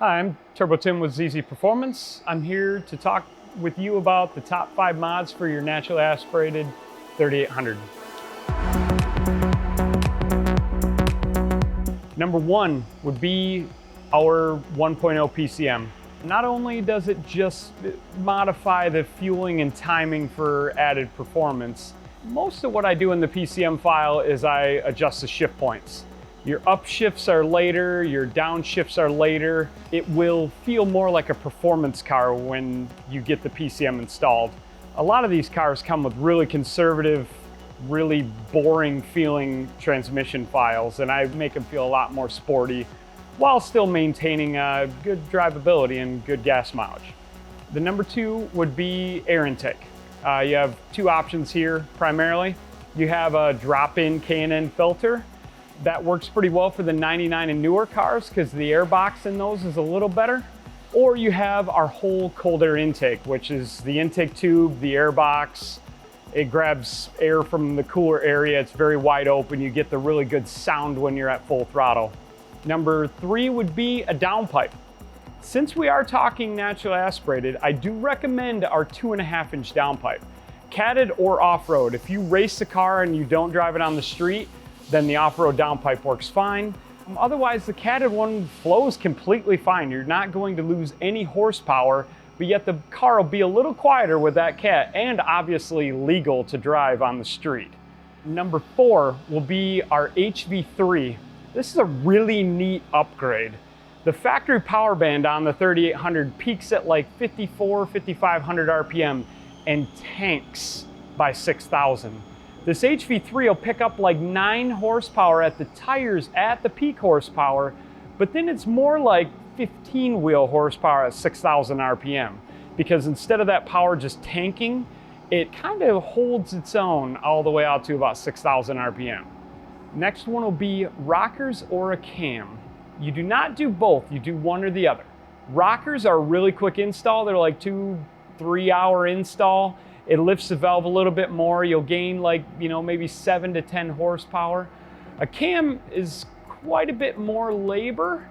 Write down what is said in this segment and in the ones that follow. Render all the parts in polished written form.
Hi, I'm Turbo Tim with ZZ Performance. I'm here to talk with you about the top 5 mods for your naturally aspirated 3800. Number 1 would be our 1.0 PCM. Not only does it just modify the fueling and timing for added performance, most of what I do in the PCM file is I adjust the shift points. Your upshifts are later, your downshifts are later. It will feel more like a performance car when you get the PCM installed. A lot of these cars come with really conservative, really boring feeling transmission files, and I make them feel a lot more sporty while still maintaining good drivability and good gas mileage. The number 2 would be air intake. You have 2 options here primarily. You have a drop-in K&N filter. That works pretty well for the 99 and newer cars because the air box in those is a little better. Or you have our whole cold air intake, which is the intake tube, the air box. It grabs air from the cooler area. It's very wide open. You get the really good sound when you're at full throttle. Number 3 would be a downpipe. Since we are talking naturally aspirated, I do recommend our 2.5-inch downpipe. Catted or off-road. If you race the car and you don't drive it on the street, then the off-road downpipe works fine. Otherwise, the catted one flows completely fine. You're not going to lose any horsepower, but yet the car will be a little quieter with that cat and obviously legal to drive on the street. Number 4 will be our HV3. This is a really neat upgrade. The factory power band on the 3800 peaks at like 5,500 RPM and tanks by 6,000. This HV3 will pick up like 9 horsepower at the tires at the peak horsepower, but then it's more like 15 wheel horsepower at 6,000 RPM, because instead of that power just tanking, it kind of holds its own all the way out to about 6,000 RPM. Next one will be rockers or a cam. You do not do both, you do one or the other. Rockers are a really quick install. They're like 2-3 hour install. It lifts the valve a little bit more. You'll gain like, maybe 7 to 10 horsepower. A cam is quite a bit more labor,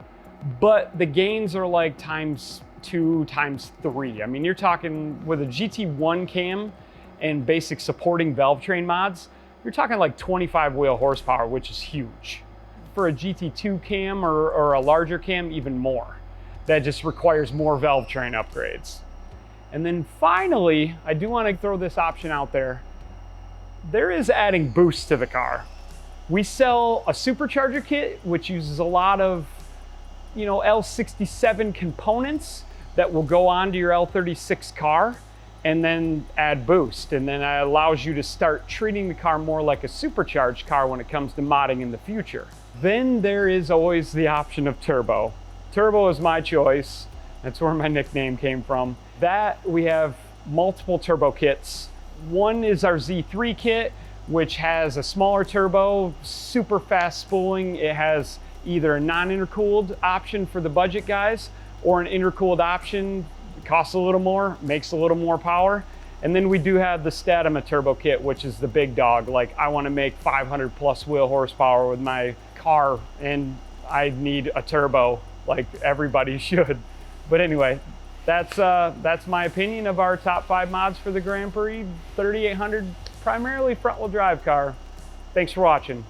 but the gains are like times 2, times 3. I mean, you're talking with a GT1 cam and basic supporting valve train mods, you're talking like 25 wheel horsepower, which is huge. For a GT2 cam or a larger cam, even more. That just requires more valve train upgrades. And then finally, I do want to throw this option out there. There is adding boost to the car. We sell a supercharger kit, which uses a lot of, L67 components that will go onto your L36 car and then add boost. And then it allows you to start treating the car more like a supercharged car when it comes to modding in the future. Then there is always the option of turbo. Turbo is my choice. That's where my nickname came from. That we have multiple turbo kits. One is our Z3 kit, which has a smaller turbo, super fast spooling. It has either a non-intercooled option for the budget guys or an intercooled option. It costs a little more, makes a little more power. And then we do have the Statima turbo kit, which is the big dog. Like, I want to make 500 plus wheel horsepower with my car and I need a turbo like everybody should. But anyway, that's my opinion of our top 5 mods for the Grand Prix 3800, primarily front-wheel drive car. Thanks for watching.